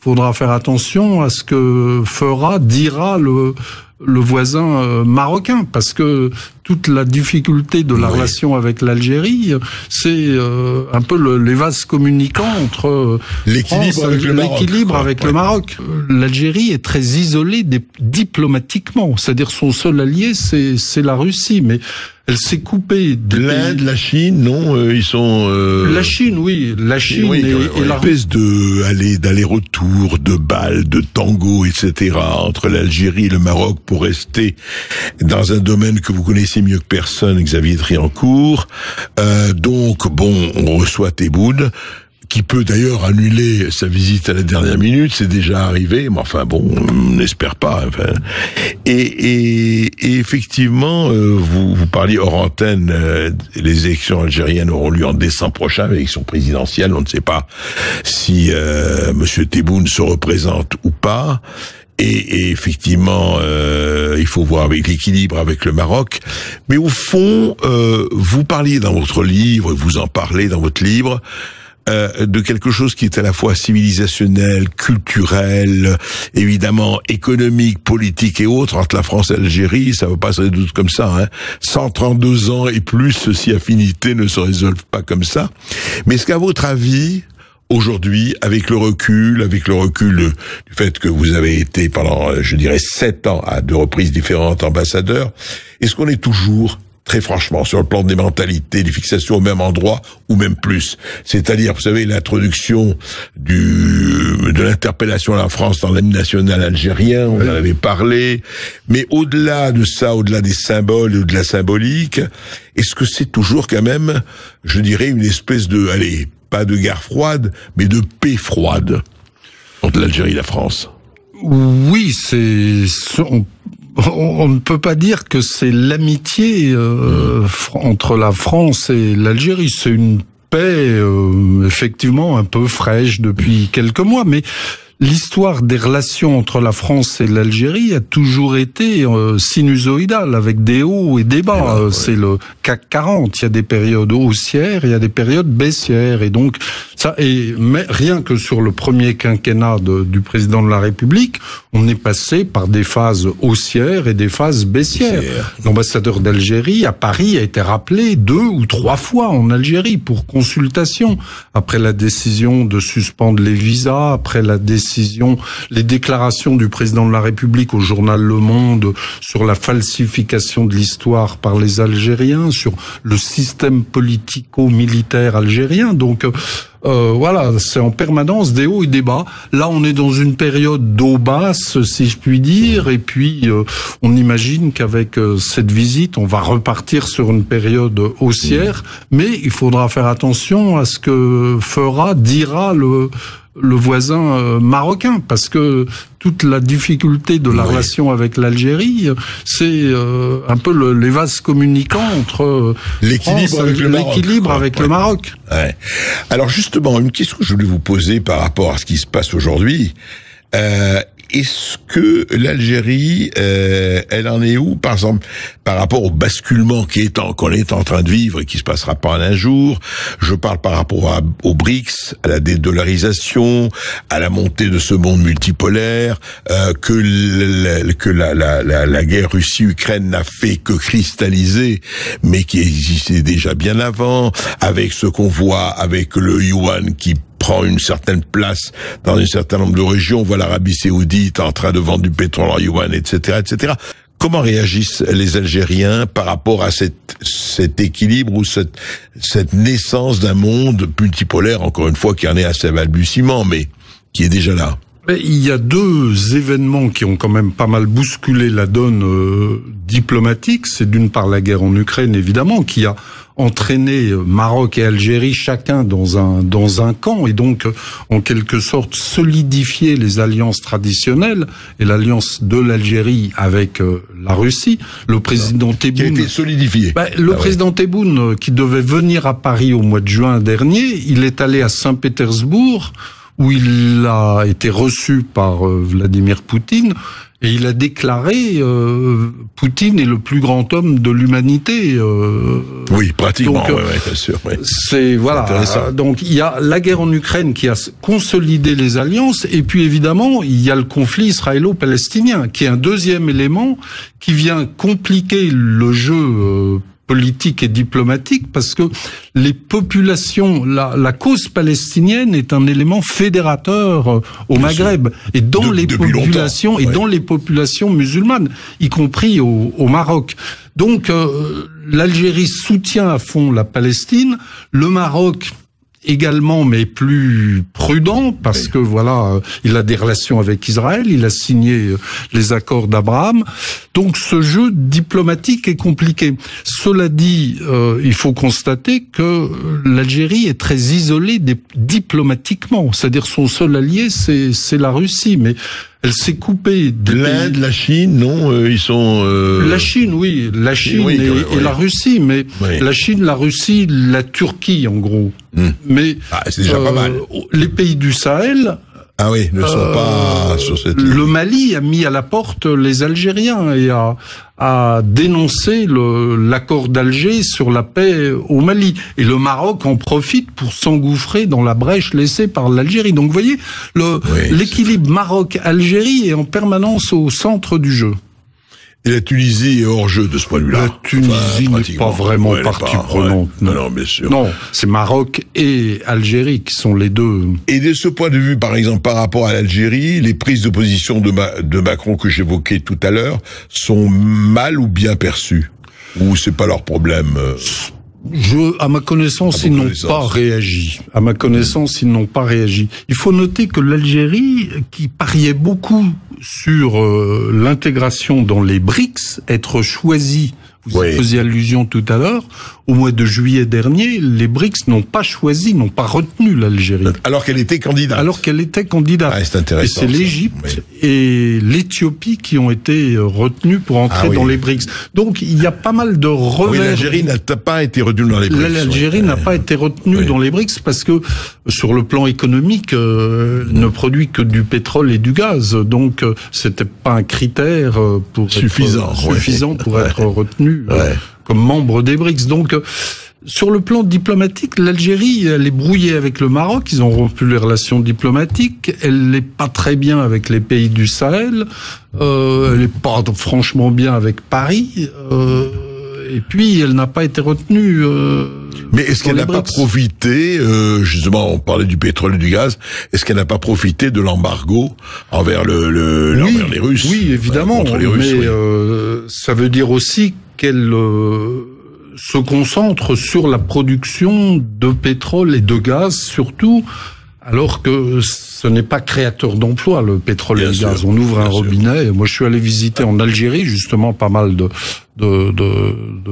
faudra faire attention à ce que dira le voisin marocain, parce que toute la difficulté de la relation avec l'Algérie, c'est un peu les vases communicants entre l'équilibre avec le Maroc. L'Algérie est très isolée diplomatiquement, c'est-à-dire son seul allié, c'est la Russie, mais elle s'est coupée de l'Inde, la Chine, non, ils sont la Chine, oui, la Chine et la espèce d'aller-retour, de balles, de tango, etc. entre l'Algérie et le Maroc pour rester dans un domaine que vous connaissez mieux que personne, Xavier Triancourt. Donc bon, on reçoit Tebboune, qui peut d'ailleurs annuler sa visite à la dernière minute, c'est déjà arrivé, mais enfin bon, on n'espère pas. Enfin. Et effectivement, vous parliez hors antenne, les élections algériennes auront lieu en décembre prochain, l'élection présidentielle, on ne sait pas si Monsieur Tebboune se représente ou pas. Et effectivement, il faut voir avec l'équilibre avec le Maroc. Mais au fond, vous parliez dans votre livre, vous en parlez dans votre livre, de quelque chose qui est à la fois civilisationnel, culturel, évidemment économique, politique et autres, entre la France et l'Algérie, ça ne va pas se résoudre comme ça. 132 ans et plus, si affinités ne se résolvent pas comme ça. Mais est-ce qu'à votre avis, aujourd'hui, avec le recul du fait que vous avez été pendant, je dirais, 7 ans à 2 reprises différentes ambassadeurs, est-ce qu'on est toujours, très franchement, sur le plan des mentalités, des fixations au même endroit, ou même plus? C'est-à-dire, vous savez, l'introduction de l'interpellation à la France dans l'hymne national algérien, on en avait parlé, mais au-delà de ça, au-delà des symboles et de la symbolique, est-ce que c'est toujours quand même, je dirais, une espèce de, pas de guerre froide, mais de paix froide entre l'Algérie et la France? Oui, on ne peut pas dire que c'est l'amitié entre la France et l'Algérie. C'est une paix effectivement un peu fraîche depuis quelques mois, mais l'histoire des relations entre la France et l'Algérie a toujours été sinusoïdale, avec des hauts et des bas. C'est le CAC 40. Il y a des périodes haussières, il y a des périodes baissières. Et donc, mais rien que sur le premier quinquennat du président de la République, on est passé par des phases haussières et des phases baissières. L'ambassadeur d'Algérie à Paris a été rappelé 2 ou 3 fois en Algérie pour consultation. Après la décision de suspendre les visas, après les déclarations du président de la République au journal Le Monde sur la falsification de l'histoire par les Algériens, sur le système politico-militaire algérien. Donc voilà, c'est en permanence des hauts et des bas. Là, on est dans une période d'eau basse, si je puis dire, et puis on imagine qu'avec cette visite, on va repartir sur une période haussière, mais il faudra faire attention à ce que dira le voisin marocain, parce que toute la difficulté de la relation avec l'Algérie, c'est un peu les vases communicants entre l'équilibre avec le Maroc. Ouais. Alors justement, une question que je voulais vous poser par rapport à ce qui se passe aujourd'hui. Est-ce que l'Algérie, elle en est où, par exemple, par rapport au basculement qu'on est en train de vivre et qui se passera pas en un jour? Je parle par rapport aux BRICS, à la dédollarisation, à la montée de ce monde multipolaire, que la guerre Russie-Ukraine n'a fait que cristalliser, mais qui existait déjà bien avant, avec ce qu'on voit avec le yuan qui prend une certaine place dans un certain nombre de régions. On voit l'Arabie Saoudite en train de vendre du pétrole en yuan, etc., etc. Comment réagissent les Algériens par rapport à cet équilibre ou cette naissance d'un monde multipolaire, encore une fois, qui en est à ses balbutiements, mais qui est déjà là? Il y a 2 événements qui ont quand même pas mal bousculé la donne diplomatique. C'est d'une part la guerre en Ukraine, évidemment, qui a entraîné Maroc et Algérie chacun dans un camp, et donc en quelque sorte solidifié les alliances traditionnelles et l'alliance de l'Algérie avec la Russie. Le président Tebboune qui a été solidifié. Président Tebboune, qui devait venir à Paris au mois de juin dernier, il est allé à Saint-Pétersbourg, où il a été reçu par Vladimir Poutine. Et il a déclaré Poutine est le plus grand homme de l'humanité. Oui, pratiquement. Donc, bien sûr. Ouais. C'est voilà. Donc il y a la guerre en Ukraine qui a consolidé les alliances, et puis évidemment il y a le conflit israélo-palestinien qui est un deuxième élément qui vient compliquer le jeu politique et diplomatique, parce que les populations, la cause palestinienne est un élément fédérateur au Maghreb et dans les populations et dans les populations musulmanes, y compris au Maroc. Donc l'Algérie soutient à fond la Palestine, le Maroc également, mais plus prudent, parce que voilà, il a des relations avec Israël, il a signé les accords d'Abraham. Donc ce jeu diplomatique est compliqué. Cela dit, il faut constater que l'Algérie est très isolée diplomatiquement. C'est-à-dire son seul allié, c'est la Russie, mais elle s'est coupée de l'Inde, la Chine, non, ils sont. La Chine, oui, la Chine et la Russie, mais la Chine, la Russie, la Turquie, en gros. Mais c'est déjà pas mal. Les pays du Sahel. Ah oui, ne sont pas sur cette ligne. Le Mali a mis à la porte les Algériens et a dénoncé l'accord d'Alger sur la paix au Mali. Et le Maroc en profite pour s'engouffrer dans la brèche laissée par l'Algérie. Donc vous voyez, l'équilibre Maroc-Algérie est en permanence au centre du jeu. Et la Tunisie est hors jeu de ce point de vue-là. La Tunisie n'est pas vraiment partie prenante. Non, bien sûr. Non, c'est Maroc et Algérie qui sont les deux. Et de ce point de vue, par exemple, par rapport à l'Algérie, les prises de position de Macron que j'évoquais tout à l'heure sont mal ou bien perçues? Ou c'est pas leur problème? À ma connaissance, ils n'ont pas réagi. À ma connaissance, ils n'ont pas réagi. Il faut noter que l'Algérie, qui pariait beaucoup sur l'intégration dans les BRICS, être choisie, vous faisiez allusion tout à l'heure, au mois de juillet dernier, les BRICS n'ont pas choisi, n'ont pas retenu l'Algérie. Alors qu'elle était candidate. Alors qu'elle était candidate. Ah, c'est intéressant. Et c'est l'Égypte et l'Éthiopie qui ont été retenus pour entrer dans les BRICS. Donc il y a pas mal de revers. Oui, l'Algérie n'a pas été retenue dans les BRICS. L'Algérie n'a pas été retenue dans les BRICS parce que sur le plan économique, ne produit que du pétrole et du gaz. Donc c'était pas un critère pour suffisant pour être retenu comme membre des BRICS. Donc, sur le plan diplomatique, l'Algérie, elle est brouillée avec le Maroc. Ils ont rompu les relations diplomatiques. Elle n'est pas très bien avec les pays du Sahel. Elle n'est pas franchement bien avec Paris. Et puis, elle n'a pas été retenue. Mais est-ce qu'elle n'a pas profité, justement, on parlait du pétrole et du gaz, est-ce qu'elle n'a pas profité de l'embargo envers envers les Russes? Oui, évidemment. Contre les Russes, mais ça veut dire aussi qu'elle se concentre sur la production de pétrole et de gaz, surtout, alors que ce n'est pas créateur d'emplois, le pétrole et le gaz. On ouvre un robinet. Moi, je suis allé visiter en Algérie, justement, pas mal de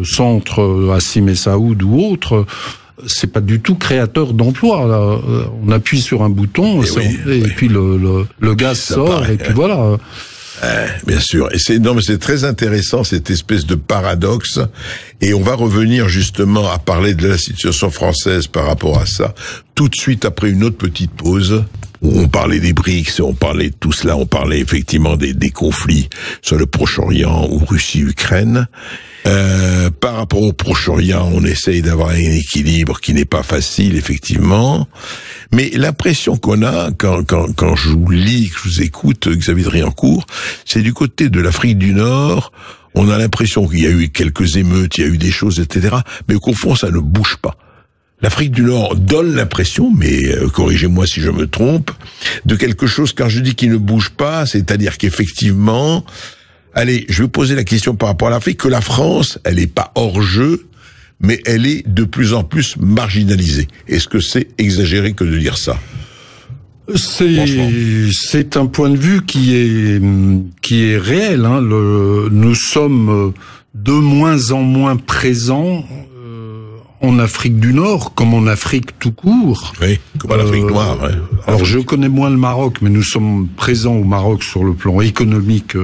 centres à Simessaoud ou autres. C'est pas du tout créateur d'emplois, là. On appuie sur un bouton, et puis le gaz sort, et puis voilà. Bien sûr. Et c'est très intéressant, cette espèce de paradoxe. Et on va revenir justement à parler de la situation française par rapport à ça, tout de suite après une autre petite pause, où on parlait des BRICS, on parlait de tout cela, on parlait effectivement des conflits sur le Proche-Orient ou Russie-Ukraine. Par rapport au Proche-Orient, on essaye d'avoir un équilibre qui n'est pas facile, effectivement. Mais l'impression qu'on a, quand je vous lis, que je vous écoute, Xavier Driancourt, c'est du côté de l'Afrique du Nord, on a l'impression qu'il y a eu quelques émeutes, il y a eu des choses, etc. Mais qu'au fond, ça ne bouge pas. L'Afrique du Nord donne l'impression, mais corrigez-moi si je me trompe, de quelque chose, quand je dis qu'il ne bouge pas, c'est-à-dire qu'effectivement, allez, je vais poser la question par rapport à l'Afrique, que la France, elle n'est pas hors jeu, mais elle est de plus en plus marginalisée. Est-ce que c'est exagéré que de dire ça? C'est un point de vue qui est réel. Hein. Nous sommes de moins en moins présents en Afrique du Nord, comme en Afrique tout court. Oui, comme en Afrique noire. Ouais. Alors je connais moins le Maroc, mais nous sommes présents au Maroc sur le plan économique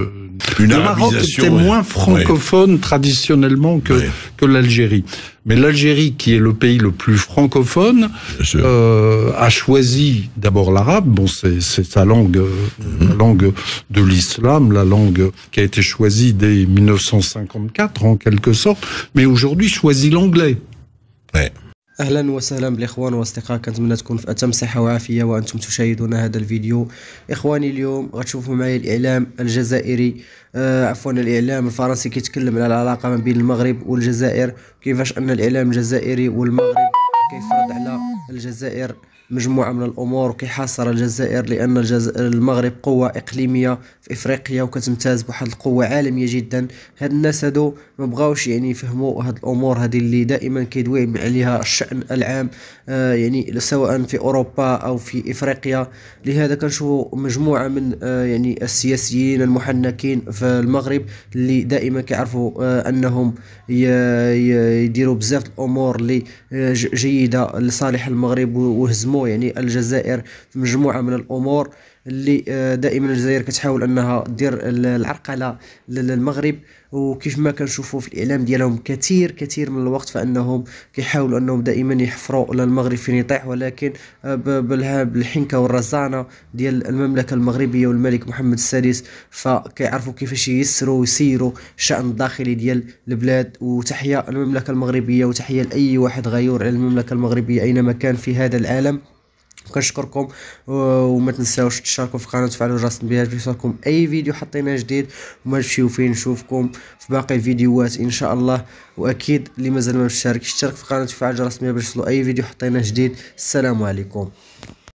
Le Maroc était moins francophone traditionnellement que l'Algérie. Mais l'Algérie, qui est le pays le plus francophone, a choisi d'abord l'arabe. Bon, c'est sa langue, la langue de l'islam, la langue qui a été choisie dès 1954 en quelque sorte, mais aujourd'hui choisit l'anglais. Ouais. اهلا وسهلا بالاخوان واصدقاء، كنتمنى تكون في اتم صحه وعافيه وانتم تشاهدون هذا الفيديو. اخواني اليوم غتشوفوا معايا الاعلام الجزائري عفوا الاعلام الفرنسي كيتكلم على العلاقه ما بين المغرب والجزائر، كيفاش ان الاعلام الجزائري والمغرب كيفرض على الجزائر مجموعة من الأمور وكيحاصر الجزائر، لأن المغرب قوة إقليمية في إفريقيا وكتمتاز بواحد القوة عالمية جدا. هاد الناس هادو ما بغاوش يعني يفهموا هاد الأمور هادي اللي دائما كيدوي عليها الشأن العام يعني سواء في أوروبا أو في إفريقيا. لهذا كنشوفوا مجموعة من يعني السياسيين المحنكين في المغرب اللي دائما كيعرفوا أنهم يديروا بزاف الأمور اللي جيدة لصالح المغرب وهزموا يعني الجزائر في مجموعة من الأمور اللي دائما الجزائر كتحاول أنها دير العرقلة للمغرب. وكيف ما كنشوفوا في الإعلام ديالهم كثير من الوقت فإنهم كيحاولوا أنهم دائما يحفروا للمغرب في نطاح، ولكن بالحنكة والرزانة ديال المملكة المغربية والملك محمد السادس فكيعرفوا كيفاش ييسروا ويسيروا الشأن الداخلي ديال البلاد. وتحية المملكة المغربية وتحية لأي واحد غيور على المملكة المغربية أينما كان في هذا العالم. كنشكركم وما تنساوش تشتركوا في القناه وتفعلوا جرس التنبيهات باش يوصلكم اي فيديو حطيناه جديد، وما تمشيو فين نشوفكم في باقي الفيديوهات ان شاء الله. واكيد اللي مازال ما مشترك يشترك في القناه ويفعل جرس التنبيهات باش يوصلوا اي فيديو حطيناه جديد. السلام عليكم.